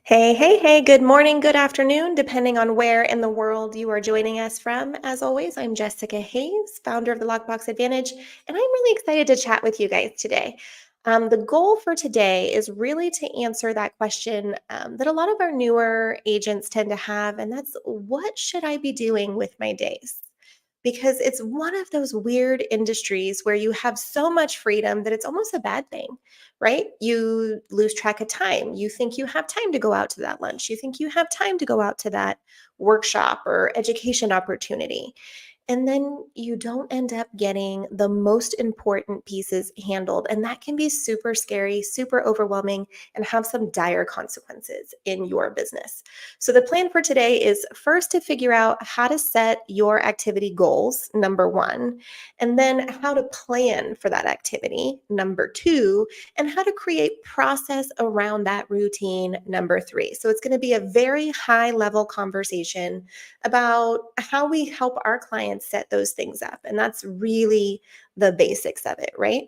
Hey, hey, hey, good morning, good afternoon, depending on where in the world you are joining us from. As always, I'm Jessica Hayes, founder of the Lockbox Advantage, and I'm really excited to chat with you guys today. The goal for today is really to answer that question that a lot of our newer agents tend to have, and that's what should I be doing with my days? Because it's one of those weird industries where you have so much freedom that it's almost a bad thing, right? You lose track of time. You think you have time to go out to that lunch. You think you have time to go out to that workshop or education opportunity. And then you don't end up getting the most important pieces handled. And that can be super scary, super overwhelming, and have some dire consequences in your business. So, the plan for today is first to figure out how to set your activity goals, number one, and then how to plan for that activity, number two, and how to create process around that routine, number three. So, it's going to be a very high level conversation about how we help our clients set those things up. And that's really the basics of it, right?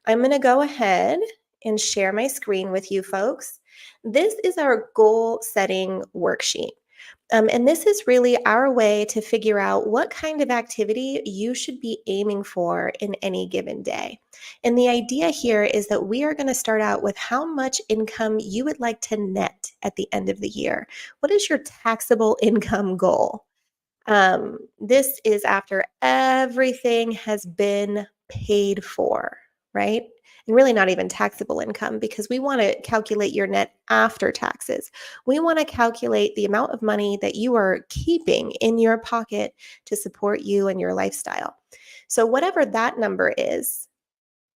I'm going to go ahead and share my screen with you folks. This is our goal setting worksheet. And this is really our way to figure out what kind of activity you should be aiming for in any given day. And the idea here is that we are going to start out with how much income you would like to net at the end of the year. What is your taxable income goal? This is after everything has been paid for, right? And really not even taxable income because we want to calculate your net after taxes. We want to calculate the amount of money that you are keeping in your pocket to support you and your lifestyle. So, whatever that number is,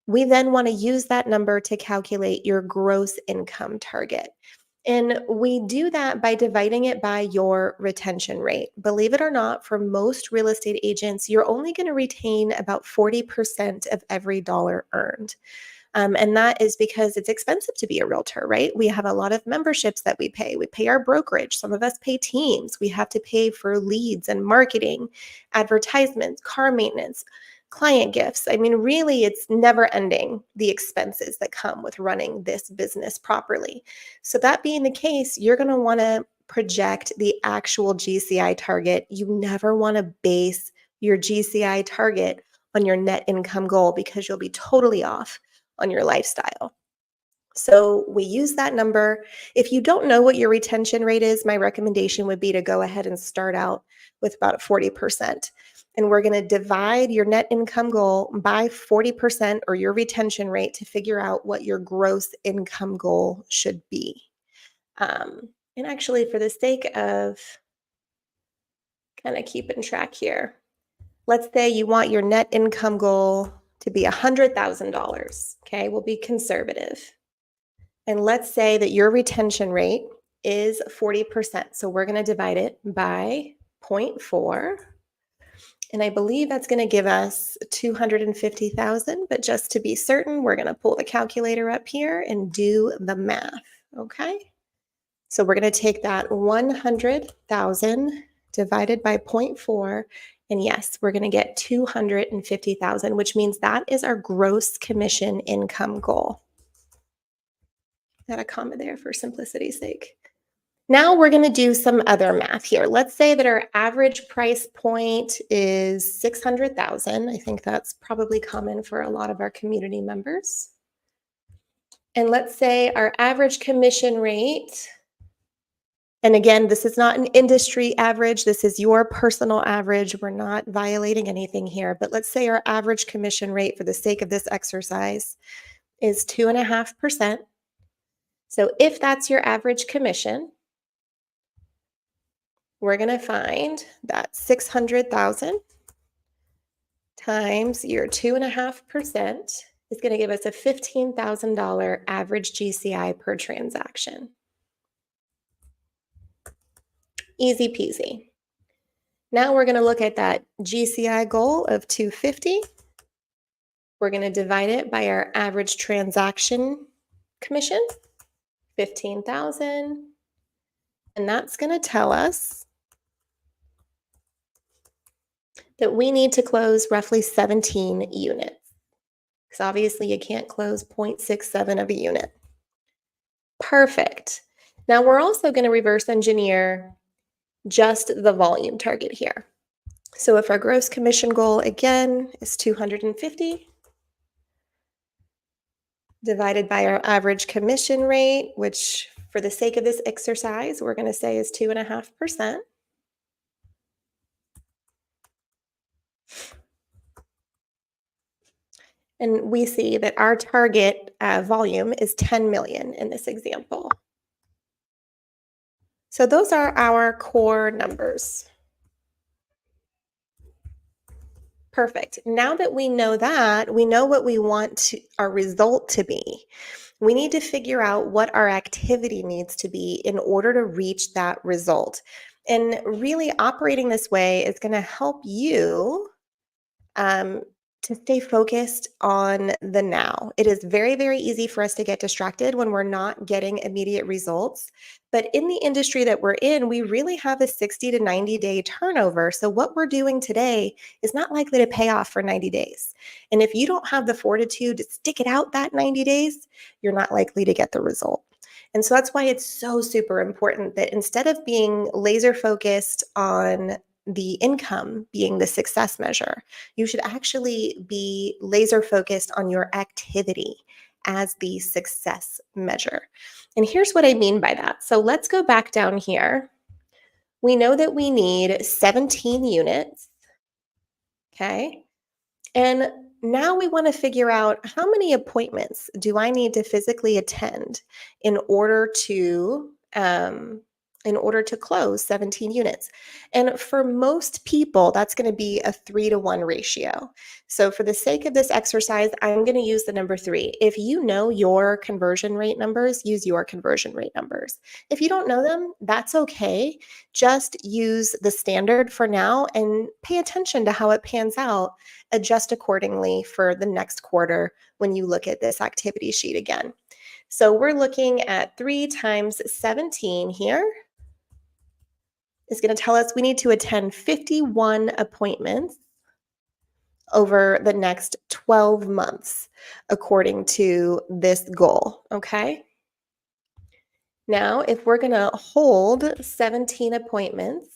we then want to use that number to calculate your gross income target. And we do that by dividing it by your retention rate. Believe it or not, for most real estate agents, you're only going to retain about 40% of every dollar earned. And that is because it's expensive to be a realtor, right? We have a lot of memberships that we pay. We pay our brokerage. Some of us pay teams. We have to pay for leads and marketing, advertisements, car maintenance, client gifts. I mean, really, it's never ending the expenses that come with running this business properly. So, that being the case, you're going to want to project the actual GCI target. You never want to base your GCI target on your net income goal because you'll be totally off on your lifestyle. So we use that number. If you don't know what your retention rate is, my recommendation would be to go ahead and start out with about 40%. And we're going to divide your net income goal by 40% or your retention rate to figure out what your gross income goal should be. And actually, for the sake of kind of keeping track here, let's say you want your net income goal to be $100,000. Okay, we'll be conservative. And let's say that your retention rate is 40%. So we're going to divide it by zero point 0.4. And I believe that's going to give us 250,000. But just to be certain, we're going to pull the calculator up here and do the math. Okay. So we're going to take that 100,000 divided by 0.4. And yes, we're going to get 250,000, which means that is our gross commission income goal. Add a comma there for simplicity's sake. Now we're going to do some other math here. Let's say that our average price point is 600,000. I think that's probably common for a lot of our community members. And let's say our average commission rate, and again, this is not an industry average. This is your personal average. We're not violating anything here, but let's say our average commission rate for the sake of this exercise is 2.5%. So if that's your average commission, we're going to find that 600,000 times your 2.5% is going to give us a $15,000 average GCI per transaction. Easy peasy. Now we're going to look at that GCI goal of 250. We're going to divide it by our average transaction commission, 15,000. And that's going to tell us that we need to close roughly 17 units. Because obviously you can't close 0.67 of a unit. Perfect. Now we're also going to reverse engineer just the volume target here. So if our gross commission goal again is 250 divided by our average commission rate, which for the sake of this exercise, we're going to say is 2.5%. And we see that our target volume is 10 million in this example. So those are our core numbers. Perfect. Now that we know that, we know what we want our result to be. We need to figure out what our activity needs to be in order to reach that result. And really operating this way is going to help you um, to stay focused on the now. It is very, very easy for us to get distracted when we're not getting immediate results. But in the industry that we're in, we really have a 60 to 90-day turnover. So what we're doing today is not likely to pay off for 90 days. And if you don't have the fortitude to stick it out that 90 days, you're not likely to get the result. And so that's why it's so super important that instead of being laser focused on the income being the success measure, you should actually be laser focused on your activity as the success measure. And here's what I mean by that. So let's go back down here. We know that we need 17 units, okay? And now we want to figure out how many appointments do I need to physically attend in order to close 17 units. And for most people, that's going to be a 3-to-1 ratio. So for the sake of this exercise, I'm going to use the number 3. If you know your conversion rate numbers, use your conversion rate numbers. If you don't know them, that's okay. Just use the standard for now and pay attention to how it pans out. Adjust accordingly for the next quarter when you look at this activity sheet again. So we're looking at 3 times 17 here is going to tell us we need to attend 51 appointments over the next 12 months, according to this goal, okay? Now, if we're going to hold 17 appointments,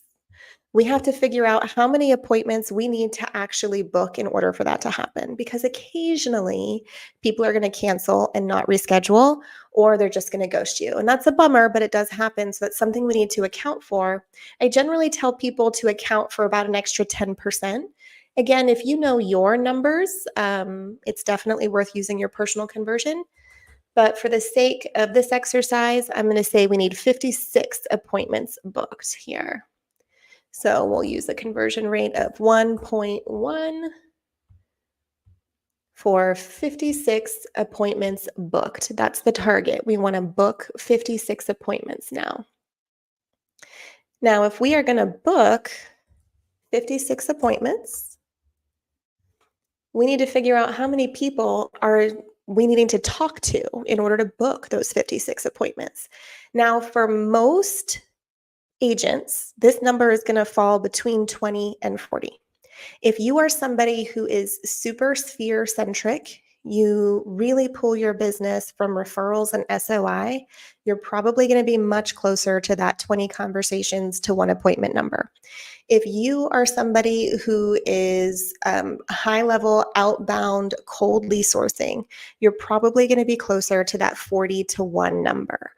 we have to figure out how many appointments we need to actually book in order for that to happen. Because occasionally people are going to cancel and not reschedule, or they're just going to ghost you. And that's a bummer, but it does happen. So that's something we need to account for. I generally tell people to account for about an extra 10%. Again, if you know your numbers, it's definitely worth using your personal conversion. But for the sake of this exercise, I'm going to say we need 56 appointments booked here. So we'll use a conversion rate of 1.1 for 56 appointments booked. That's the target. We want to book 56 appointments now. Now, if we are going to book 56 appointments, we need to figure out how many people are we needing to talk to in order to book those 56 appointments. Now, for most agents, this number is going to fall between 20 and 40. If you are somebody who is super sphere centric, you really pull your business from referrals and SOI, you're probably going to be much closer to that 20 conversations to 1 appointment number. If you are somebody who is high level outbound coldly sourcing, you're probably going to be closer to that 40-to-1 number.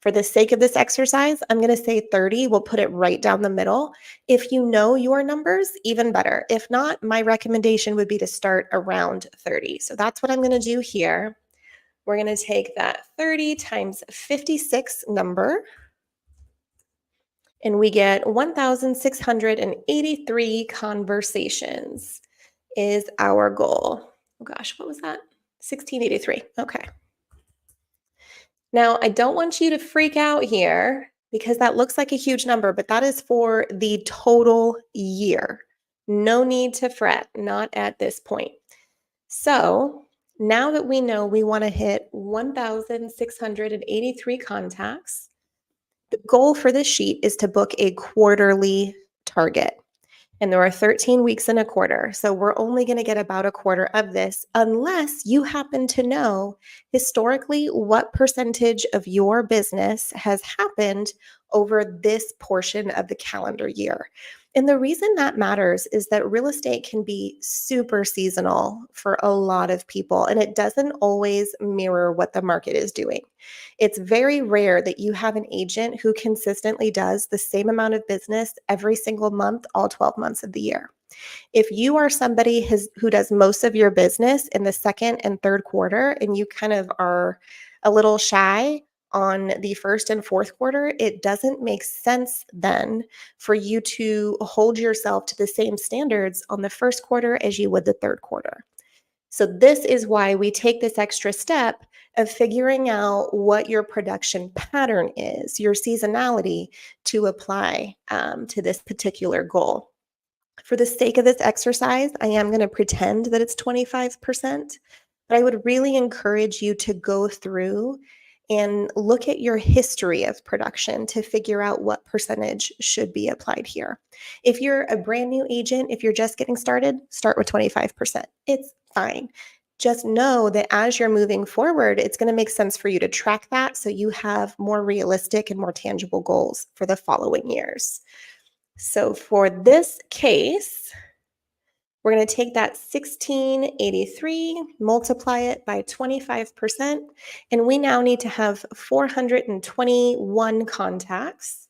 For the sake of this exercise, I'm going to say 30. We'll put it right down the middle. If you know your numbers, even better. If not, my recommendation would be to start around 30. So that's what I'm going to do here. We're going to take that 30 times 56 number, and we get 1,683 conversations is our goal. Oh gosh, what was that? 1683. Okay. Now, I don't want you to freak out here because that looks like a huge number, but that is for the total year. No need to fret, not at this point. So now that we know we want to hit 1,683 contacts, the goal for this sheet is to book a quarterly target. And there are 13 weeks in a quarter. So we're only going to get about a quarter of this unless you happen to know historically what percentage of your business has happened over this portion of the calendar year. And the reason that matters is that real estate can be super seasonal for a lot of people, and it doesn't always mirror what the market is doing. It's very rare that you have an agent who consistently does the same amount of business every single month, all 12 months of the year. If you are somebody who does most of your business in the second and third quarter, and you kind of are a little shy on the first and fourth quarter, it doesn't make sense then for you to hold yourself to the same standards on the first quarter as you would the third quarter. So this is why we take this extra step of figuring out what your production pattern is, your seasonality, to apply to this particular goal. For the sake of this exercise, I am going to pretend that it's 25%, but I would really encourage you to go through and look at your history of production to figure out what percentage should be applied here. If you're a brand new agent, if you're just getting started, start with 25%. It's fine. Just know that as you're moving forward, it's going to make sense for you to track that so you have more realistic and more tangible goals for the following years. So for this case, we're going to take that 1683, multiply it by 25%, and we now need to have 421 contacts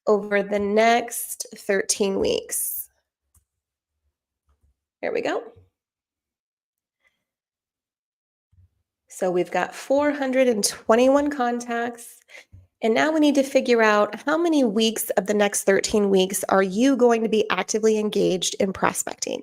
over the next 13 weeks. There we go. So we've got 421 contacts. And now we need to figure out how many weeks of the next 13 weeks are you going to be actively engaged in prospecting.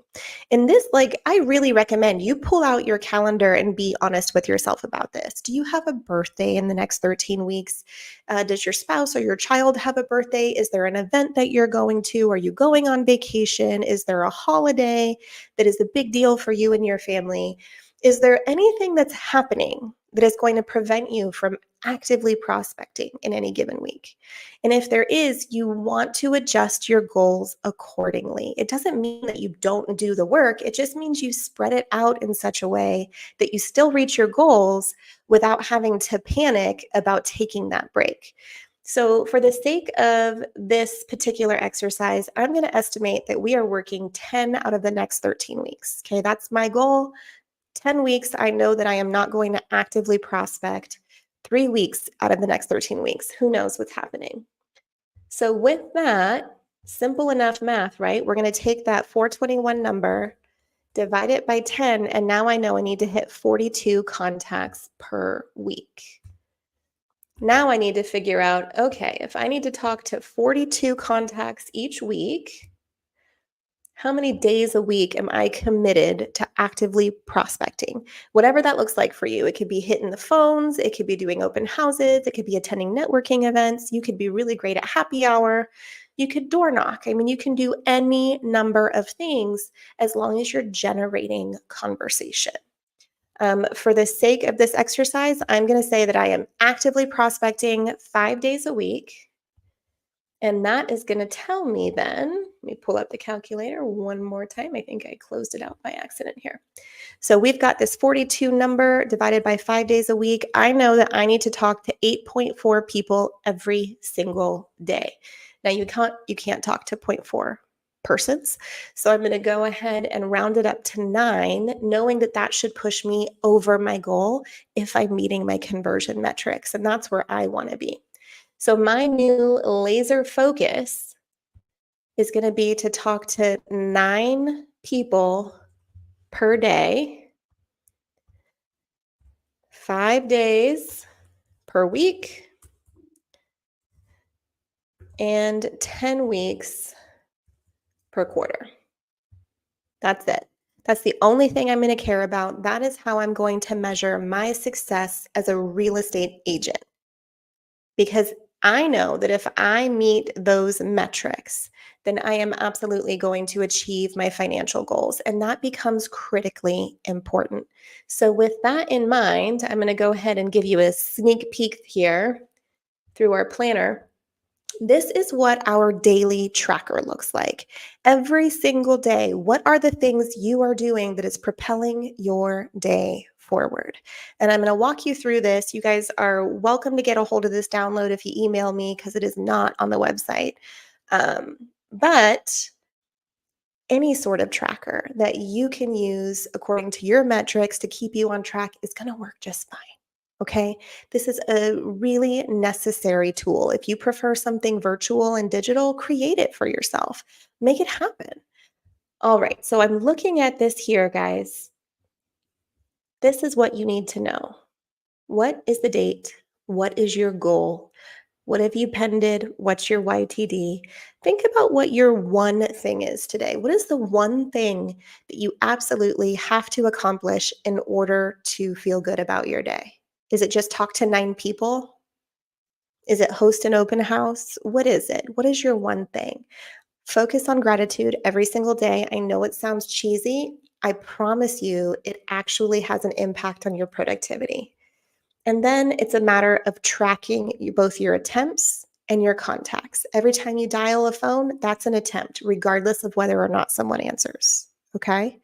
And this, I really recommend you pull out your calendar and be honest with yourself about this. Do you have a birthday in the next 13 weeks? Does your spouse or your child have a birthday? Is there an event that you're going to? Are you going on vacation? Is there a holiday that is a big deal for you and your family? Is there anything that's happening that is going to prevent you from actively prospecting in any given week? And if there is, you want to adjust your goals accordingly. It doesn't mean that you don't do the work. It just means you spread it out in such a way that you still reach your goals without having to panic about taking that break. So for the sake of this particular exercise, I'm going to estimate that we are working 10 out of the next 13 weeks. Okay, that's my goal. 10 weeks, I know that I am not going to actively prospect. 3 weeks out of the next 13 weeks. Who knows what's happening? So with that, simple enough math, right? We're going to take that 421 number, divide it by 10, and now I know I need to hit 42 contacts per week. Now I need to figure out, okay, if I need to talk to 42 contacts each week, how many days a week am I committed to actively prospecting? Whatever that looks like for you. It could be hitting the phones, it could be doing open houses, it could be attending networking events, you could be really great at happy hour, you could door knock. I mean, you can do any number of things as long as you're generating conversation. For the sake of this exercise, I'm going to say that I am actively prospecting 5 days a week. And that is going to tell me then, let me pull up the calculator one more time. I think I closed it out by accident here. So we've got this 42 number divided by 5 days a week. I know that I need to talk to 8.4 people every single day. Now you can't talk to 0.4 persons. So I'm going to go ahead and round it up to 9, knowing that that should push me over my goal if I'm meeting my conversion metrics. And that's where I want to be. So my new laser focus is going to be to talk to 9 people per day, 5 days per week, and 10 weeks per quarter. That's it. That's the only thing I'm going to care about. That is how I'm going to measure my success as a real estate agent. Because I know that if I meet those metrics, then I am absolutely going to achieve my financial goals. And that becomes critically important. So with that in mind, I'm going to go ahead and give you a sneak peek here through our planner This is what our daily tracker looks like. Every single day, what are the things you are doing that is propelling your day forward? And I'm going to walk you through this. You guys are welcome to get a hold of this download if you email me because it is not on the website. But any sort of tracker that you can use according to your metrics to keep you on track is going to work just fine. Okay. This is a really necessary tool. If you prefer something virtual and digital, create it for yourself, make it happen. All right. So I'm looking at this here, guys. This is what you need to know. What is the date? What is your goal? What have you pended? What's your YTD? Think about what your one thing is today. What is the one thing that you absolutely have to accomplish in order to feel good about your day? Is it just talk to 9 people? Is it host an open house? What is it? What is your one thing? Focus on gratitude every single day. I know it sounds cheesy. I promise you, it actually has an impact on your productivity. And then it's a matter of tracking both your attempts and your contacts. Every time you dial a phone, that's an attempt, regardless of whether or not someone answers. Okay.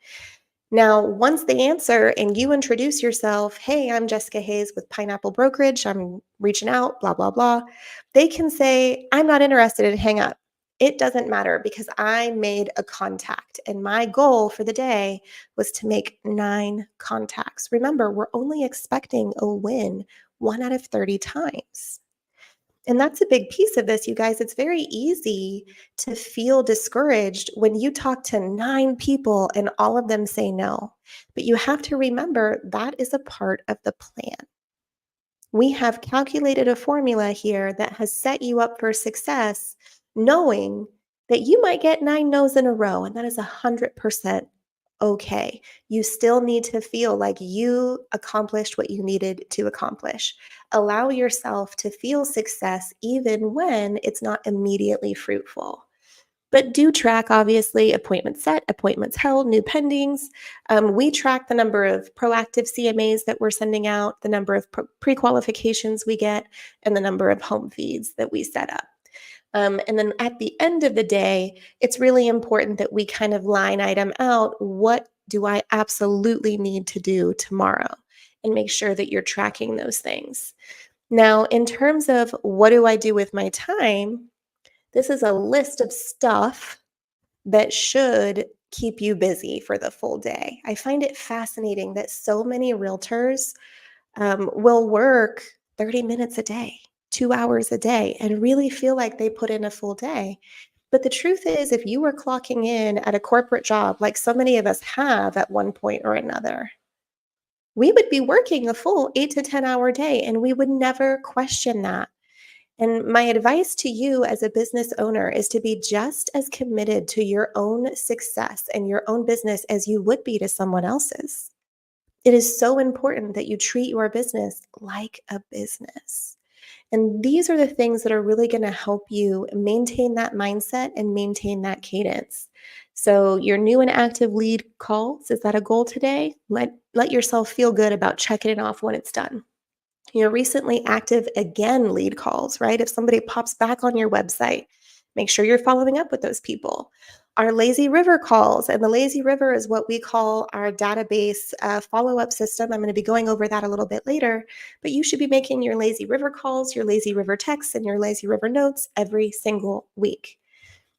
Now, once they answer and you introduce yourself, hey, I'm Jessica Hayes with Pineapple Brokerage, I'm reaching out, blah, blah, blah, they can say, I'm not interested and hang up. It doesn't matter because I made a contact and my goal for the day was to make 9 contacts. Remember, we're only expecting a win 1 out of 30 times. And that's a big piece of this, you guys. It's very easy to feel discouraged when you talk to 9 people and all of them say no. But you have to remember that is a part of the plan. We have calculated a formula here that has set you up for success, knowing that you might get 9 no's in a row, and that is 100% okay. You still need to feel like you accomplished what you needed to accomplish. Allow yourself to feel success even when it's not immediately fruitful. But do track, obviously, appointments set, appointments held, new pendings. We track the number of proactive CMAs that we're sending out, the number of pre-qualifications we get, and the number of home feeds that we set up. And then at the end of the day, it's really important that we kind of line item out what do I absolutely need to do tomorrow and make sure that you're tracking those things. Now, in terms of what do I do with my time, this is a list of stuff that should keep you busy for the full day. I find it fascinating that so many realtors will work 30 minutes a day, 2 hours a day, and really feel like they put in a full day. But the truth is, if you were clocking in at a corporate job, like so many of us have at one point or another, we would be working a full 8 to 10 hour day and we would never question that. And my advice to you as a business owner is to be just as committed to your own success and your own business as you would be to someone else's. It is so important that you treat your business like a business. And these are the things that are really going to help you maintain that mindset and maintain that cadence. So, your new and active lead calls, is that a goal today? Let yourself feel good about checking it off when it's done. Your recently active again lead calls, right? If somebody pops back on your website, make sure you're following up with those people. Our lazy river calls, and the lazy river is what we call our database follow up system. I'm going to be going over that a little bit later, but you should be making your lazy river calls, your lazy river texts, and your lazy river notes every single week.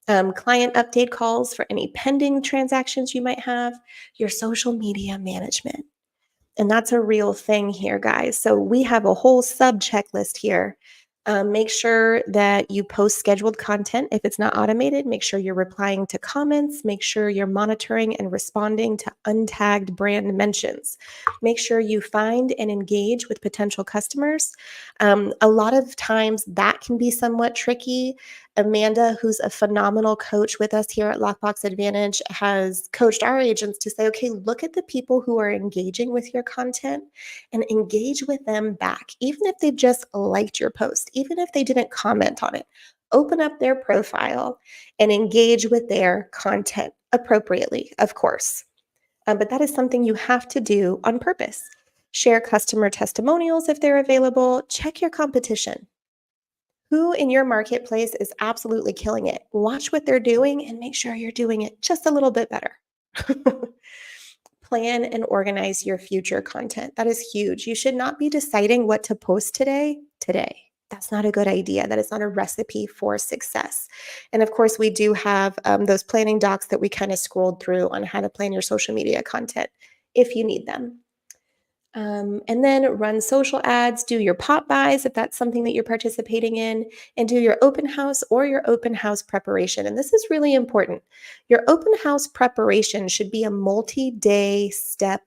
Client update calls for any pending transactions you might have, your social media management. And that's a real thing here, guys. So we have a whole sub checklist here. Make sure that you post scheduled content. If it's not automated, make sure you're replying to comments. Make sure you're monitoring and responding to untagged brand mentions. Make sure you find and engage with potential customers. A lot of times that can be somewhat tricky. Amanda, who's a phenomenal coach with us here at Lockbox Advantage, has coached our agents to say, okay, look at the people who are engaging with your content and engage with them back, even if they've just liked your post, even if they didn't comment on it. Open up their profile and engage with their content appropriately, of course. But that is something you have to do on purpose. Share customer testimonials if they're available. Check your competition. Who in your marketplace is absolutely killing it? Watch what they're doing and make sure you're doing it just a little bit better. Plan and organize your future content. That is huge. You should not be deciding what to post today. That's not a good idea. That is not a recipe for success. And of course, we do have those planning docs that we kind of scrolled through on how to plan your social media content if you need them. And then run social ads, do your pop buys if that's something that you're participating in, and do your open house or your open house preparation. And this is really important. Your open house preparation should be a multi-day step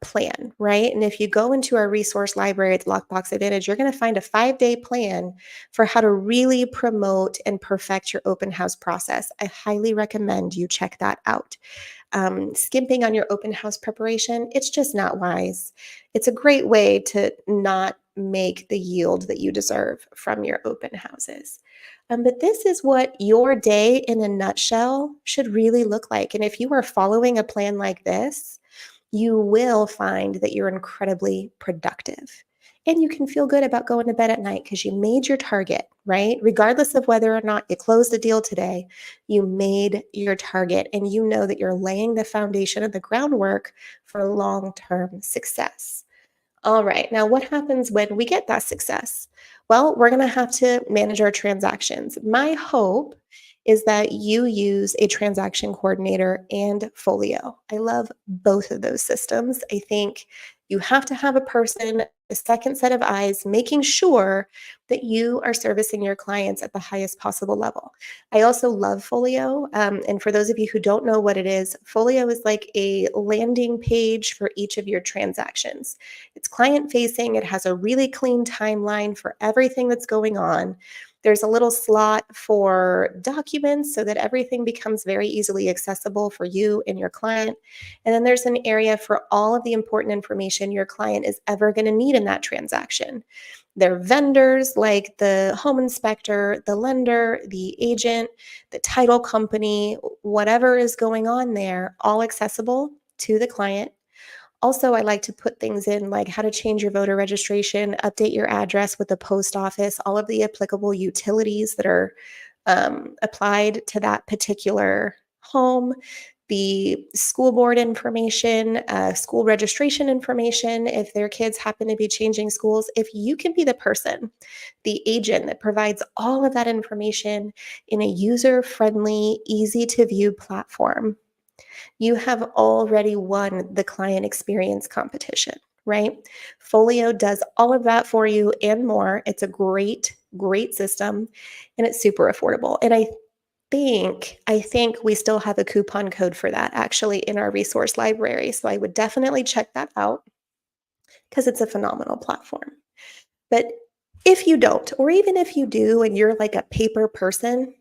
plan, right? And if you go into our resource library at the Lockbox Advantage, you're going to find a 5-day plan for how to really promote and perfect your open house process. I highly recommend you check that out. Skimping on your open house preparation, it's just not wise. It's a great way to not make the yield that you deserve from your open houses. But this is what your day in a nutshell should really look like. And if you are following a plan like this, you will find that you're incredibly productive. And you can feel good about going to bed at night because you made your target, right? Regardless of whether or not you closed the deal today, you made your target and you know that you're laying the foundation and the groundwork for long-term success. All right, now what happens when we get that success? Well, we're going to have to manage our transactions. My hope is that you use a transaction coordinator and Folio. I love both of those systems. I think you have to have a person, a second set of eyes, making sure that you are servicing your clients at the highest possible level. I also love Folio. And for those of you who don't know what it is, Folio is like a landing page for each of your transactions. It's client facing. It has a really clean timeline for everything that's going on. There's a little slot for documents so that everything becomes very easily accessible for you and your client. And then there's an area for all of the important information your client is ever going to need in that transaction. Their vendors like the home inspector, the lender, the agent, the title company, whatever is going on there, all accessible to the client. Also, I like to put things in like how to change your voter registration, update your address with the post office, all of the applicable utilities that are applied to that particular home, the school board information, school registration information, if their kids happen to be changing schools. If you can be the person, the agent that provides all of that information in a user-friendly, easy-to-view platform, you have already won the client experience competition, right? Folio does all of that for you and more. It's a great, great system and it's super affordable. And I think we still have a coupon code for that actually in our resource library. So I would definitely check that out because it's a phenomenal platform. But if you don't, or even if you do and you're like a paper person,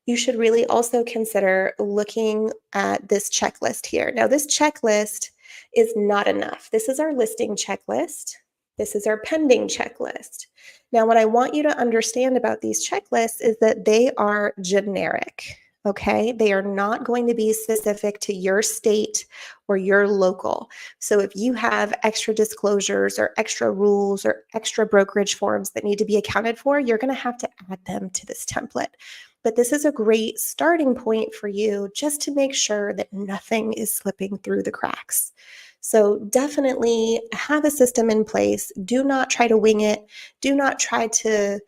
you should really also consider looking at this checklist here. Now, this checklist is not enough. This is our listing checklist. This is our pending checklist. Now, what I want you to understand about these checklists is that they are generic, okay? They are not going to be specific to your state or your local. So if you have extra disclosures or extra rules or extra brokerage forms that need to be accounted for, you're going to have to add them to this template. But this is a great starting point for you just to make sure that nothing is slipping through the cracks. So definitely have a system in place. Do not try to wing it. Do not try to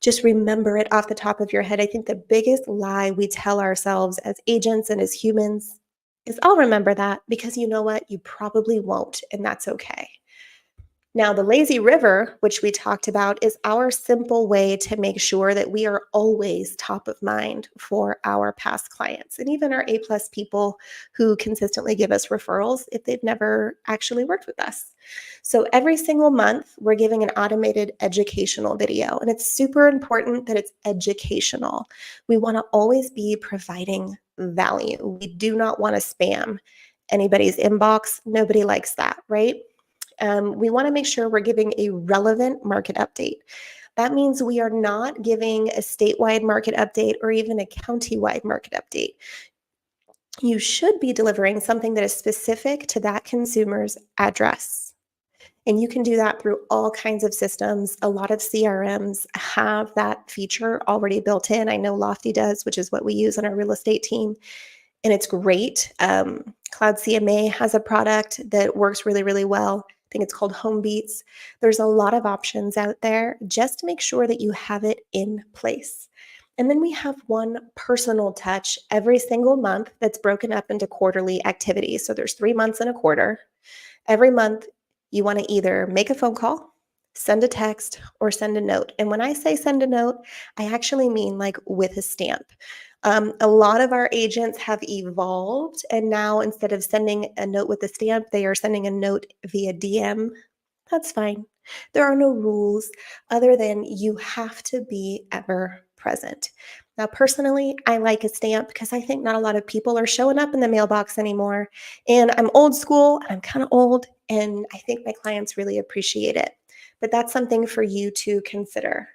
just remember it off the top of your head. I think the biggest lie we tell ourselves as agents and as humans is, I'll remember that, because you know what? You probably won't, and that's okay. Now, the lazy river, which we talked about, is our simple way to make sure that we are always top of mind for our past clients and even our A-plus people who consistently give us referrals if they've never actually worked with us. So every single month, we're giving an automated educational video, and it's super important that it's educational. We want to always be providing value. We do not want to spam anybody's inbox. Nobody likes that, right? We want to make sure we're giving a relevant market update. That means we are not giving a statewide market update or even a county-wide market update. You should be delivering something that is specific to that consumer's address. And you can do that through all kinds of systems. A lot of CRMs have that feature already built in. I know Lofty does, which is what we use on our real estate team, and it's great. Cloud CMA has a product that works really, really well. I think it's called Home Beats. There's a lot of options out there. Just make sure that you have it in place. And then we have one personal touch every single month that's broken up into quarterly activities. So there's 3 months in a quarter. Every month, you want to either make a phone call, send a text, or send a note. And when I say send a note, I actually mean like with a stamp. A lot of our agents have evolved, and now instead of sending a note with a stamp, they are sending a note via DM. That's fine. There are no rules other than you have to be ever present. Now, personally, I like a stamp because I think not a lot of people are showing up in the mailbox anymore. And I'm old school, I'm kind of old, and I think my clients really appreciate it. But that's something for you to consider.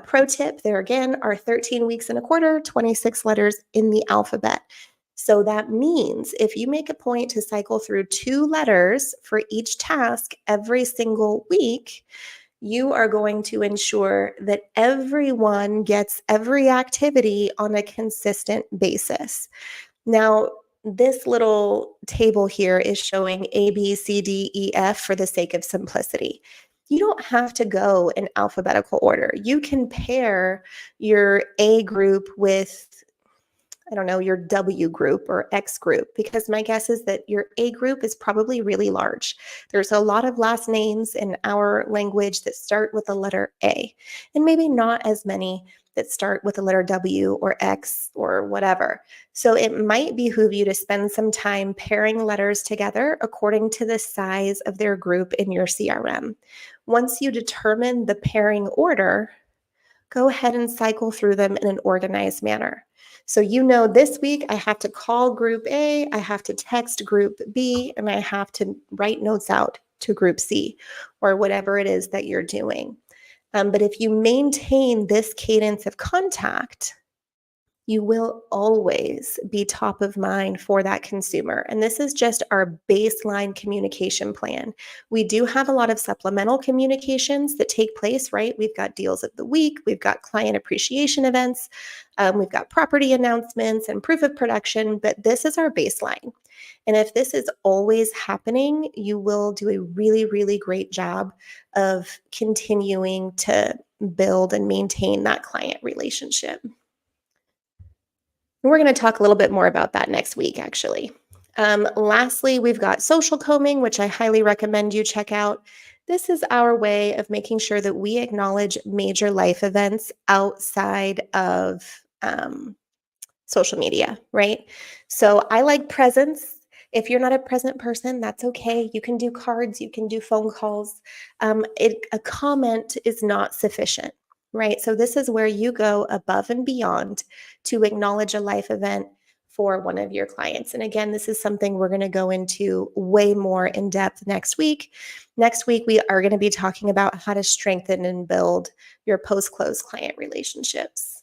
Pro tip there again are 13 weeks in a quarter, 26 letters in the alphabet. So that means if you make a point to cycle through 2 letters for each task every single week, you are going to ensure that everyone gets every activity on a consistent basis. Now, this little table here is showing A, B, C, D, E, F for the sake of simplicity. You don't have to go in alphabetical order. You can pair your A group with, I don't know, your W group or X group, because my guess is that your A group is probably really large. There's a lot of last names in our language that start with the letter A, and maybe not as many that start with the letter W or X or whatever. So it might behoove you to spend some time pairing letters together according to the size of their group in your CRM. Once you determine the pairing order, go ahead and cycle through them in an organized manner. So you know this week I have to call group A, I have to text group B, and I have to write notes out to group C or whatever it is that you're doing. But if you maintain this cadence of contact, you will always be top of mind for that consumer. And this is just our baseline communication plan. We do have a lot of supplemental communications that take place, right? We've got deals of the week, we've got client appreciation events, we've got property announcements and proof of production, but this is our baseline. And if this is always happening, you will do a really, really great job of continuing to build and maintain that client relationship. We're going to talk a little bit more about that next week, actually. Lastly, we've got social combing, which I highly recommend you check out. This is our way of making sure that we acknowledge major life events outside of social media, right? So I like presents. If you're not a present person, that's okay. You can do cards, you can do phone calls. A comment is not sufficient, right? So this is where you go above and beyond to acknowledge a life event for one of your clients. And again, this is something we're going to go into way more in depth next week. Next week, we are going to be talking about how to strengthen and build your post-close client relationships.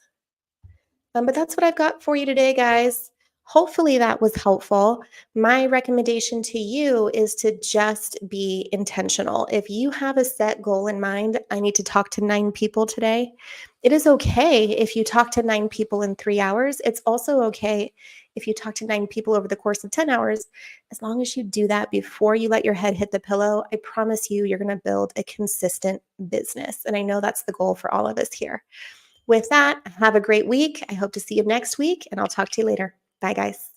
But that's what I've got for you today, guys. Hopefully that was helpful. My recommendation to you is to just be intentional. If you have a set goal in mind, I need to talk to 9 people today. It is okay if you talk to 9 people in 3 hours. It's also okay if you talk to 9 people over the course of 10 hours. As long as you do that before you let your head hit the pillow, I promise you, you're going to build a consistent business. And I know that's the goal for all of us here. With that, have a great week. I hope to see you next week, and I'll talk to you later. Bye, guys.